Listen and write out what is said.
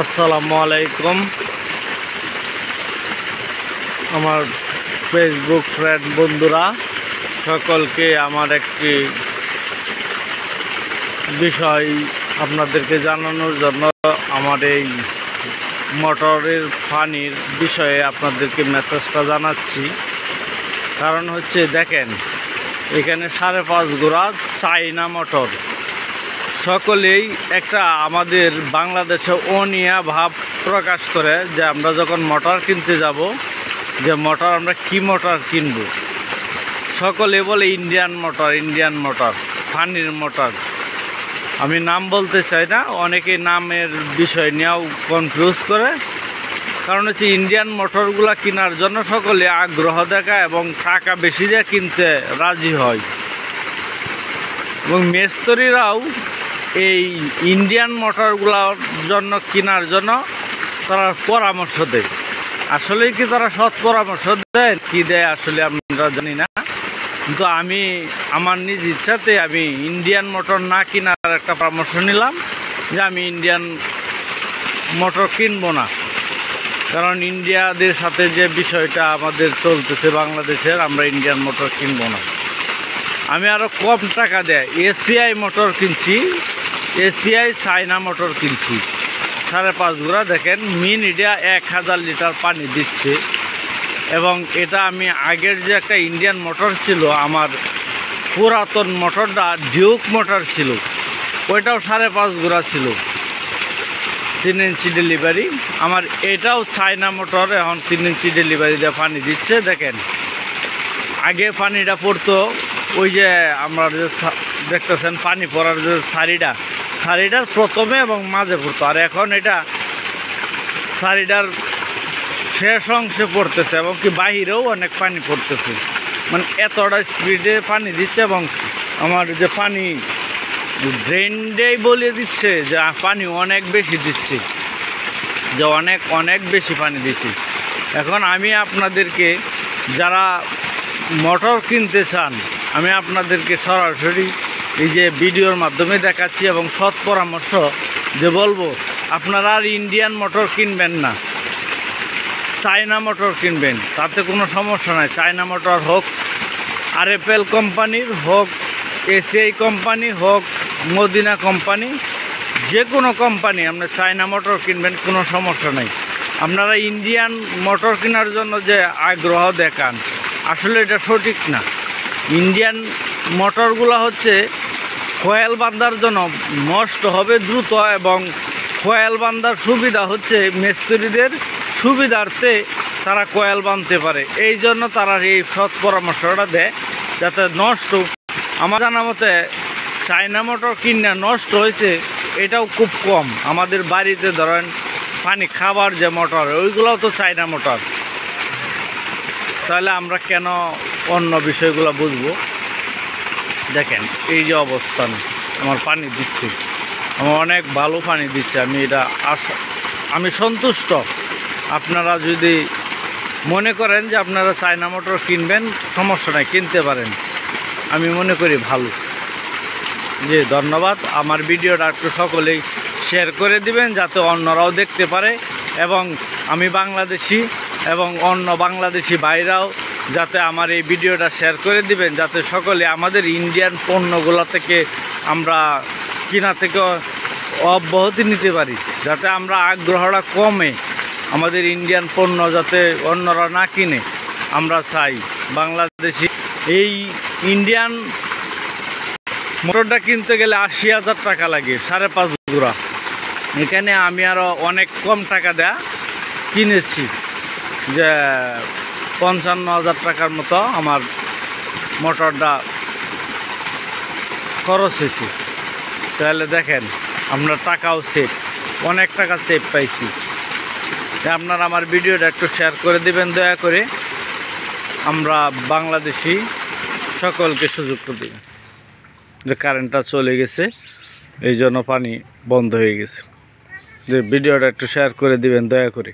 আসসালামু আলাইকুম। আমার ফেসবুক ফ্রেন্ড বন্ধুরা সকলকে আমার একটি বিষয় আপনাদেরকে জানানোর জন্য আমার এই মোটরের পানির বিষয়ে আপনাদেরকে মেসেজটা জানাচ্ছি। কারণ হচ্ছে দেখেন, এখানে 5.5 গোড়া চাইনা মোটর। সকলেই একটা আমাদের বাংলাদেশে অনীহা ভাব প্রকাশ করে যে আমরা যখন মোটর কিনতে যাব, যে মোটর আমরা কি মোটর কিনব। সকলে বলে ইন্ডিয়ান মোটর, পানির মোটর। আমি নাম বলতে চাই না, অনেকে নামের বিষয় নিয়েও কনফিউজ করে। কারণ হচ্ছে ইন্ডিয়ান মোটরগুলো কেনার জন্য সকলে আগ্রহ দেখায় এবং টাকা বেশি দিয়ে কিনতে রাজি হয়, এবং মিস্ত্রিরাও এই ইন্ডিয়ান মোটরগুলোর জন্য কেনার জন্য তারা পরামর্শ দেয়। আসলে কি তারা সৎ পরামর্শ দেয় কি দেয় আসলে আমরা জানি না, কিন্তু আমি আমার নিজ ইচ্ছাতে আমি ইন্ডিয়ান মোটর না কেনার একটা পরামর্শ নিলাম যে আমি ইন্ডিয়ান মোটর কিনবো না। কারণ ইন্ডিয়াদের সাথে যে বিষয়টা আমাদের চলতেছে বাংলাদেশের, আমরা ইন্ডিয়ান মোটর কিনবো না। আমি আরও কম টাকা দেয় এসিআই মোটর কিনছি, এসিআই চায়না মোটর কিনছি 5.5 গোড়া। দেখেন মিনিটে 1000 লিটার পানি দিচ্ছে। এবং এটা আমি আগের যে একটা ইন্ডিয়ান মোটর ছিল, আমার পুরাতন মোটরটা ডিউক মোটর ছিল, ওইটাও 5.5 গোড়া ছিল, 3 ইঞ্চি ডেলিভারি। আমার এটাও চায়না মোটর, এখন 3 ইঞ্চি ডেলিভারি দিয়ে পানি দিচ্ছে। দেখেন আগে পানিটা পড়তো ওই যে আমরা যে দেখতেছেন পানি পড়ার যে সারিটার প্রথমে এবং মাঝে পড়তো, আর এখন এটা সারিটার শেষ অংশে পড়তেছে এবং কি বাহিরেও অনেক পানি পড়তেছে। মানে এতটা স্পিডে পানি দিচ্ছে এবং আমার যে পানি ড্রেনটাই বলে দিচ্ছে যে পানি অনেক বেশি দিচ্ছে, যে অনেক বেশি পানি দিচ্ছি। এখন আমি আপনাদেরকে যারা মোটর কিনতে চান, আমি আপনাদেরকে সরাসরি এই যে ভিডিওর মাধ্যমে দেখাচ্ছি এবং সৎ পরামর্শ যে বলবো, আপনারা আর ইন্ডিয়ান মোটর কিনবেন না, চায়না মোটর কিনবেন, তাতে কোনো সমস্যা নাই। চায়না মোটর হোক আরএফএল কোম্পানির, হোক এসিআই কোম্পানি, হোক মদিনা কোম্পানি, যে কোনো কোম্পানি আপনার চায়না মোটর কিনবেন, কোনো সমস্যা নাই। আপনারা ইন্ডিয়ান মোটর কেনার জন্য যে আগ্রহ দেখান, আসলে এটা সঠিক না। ইন্ডিয়ান মোটরগুলো হচ্ছে কয়েল বাঁধার জন্য নষ্ট হবে দ্রুত, এবং কয়েল বাঁধার সুবিধা হচ্ছে মিস্ত্রিদের সুবিধার্থে তারা কয়েল বাঁধতে পারে, এই জন্য তারা এই সৎ পরামর্শটা দেয় যাতে নষ্ট। আমার জানা মতে চায়না মোটর কিনে নষ্ট হয়েছে এটাও খুব কম। আমাদের বাড়িতে ধরেন পানি খাবার যে মোটর, ওইগুলোও তো চায়না মোটর। তাহলে আমরা কেন অন্য বিষয়গুলো বুঝবো? দেখেন এই যে অবস্থান, আমার পানি দিচ্ছে, আমার অনেক ভালো পানি দিচ্ছে। আমি সন্তুষ্ট। আপনারা যদি মনে করেন যে আপনারা চায়না মোটর কিনবেন, সমস্যা নাই, কিনতে পারেন, আমি মনে করি ভালো। জি ধন্যবাদ। আমার ভিডিওটা একটু সকলেই শেয়ার করে দিবেন যাতে অন্যরাও দেখতে পারে, এবং আমি বাংলাদেশি এবং অন্য বাংলাদেশি ভাইরাও যাতে আমার এই ভিডিওটা শেয়ার করে দিবেন, যাতে সকলে আমাদের ইন্ডিয়ান পণ্যগুলো থেকে আমরা কিনা থেকে অব্যাহতি নিতে পারি, যাতে আমরা আগ্রহটা কমে, আমাদের ইন্ডিয়ান পণ্য যাতে অন্যরা না কিনে। আমরা চাই বাংলাদেশি এই ইন্ডিয়ান মোটরটা কিনতে গেলে 80,000 টাকা লাগে 5.5 গোড়া। এখানে আমি আরও অনেক কম টাকা দেয়া কিনেছি, যে 55,000 টাকার মতো আমার মোটরটা খরচ হয়েছে। তাহলে দেখেন আমরা টাকাও সেভ, অনেক টাকা সেভ পাইছি। আপনারা আমার ভিডিওটা একটু শেয়ার করে দিবেন দয়া করে, আমরা বাংলাদেশি সকলকে সুযোগ করে দিবেন। যে কারেন্টটা চলে গেছে এই জন্য পানি বন্ধ হয়ে গেছে, যে ভিডিওটা একটু শেয়ার করে দিবেন দয়া করে।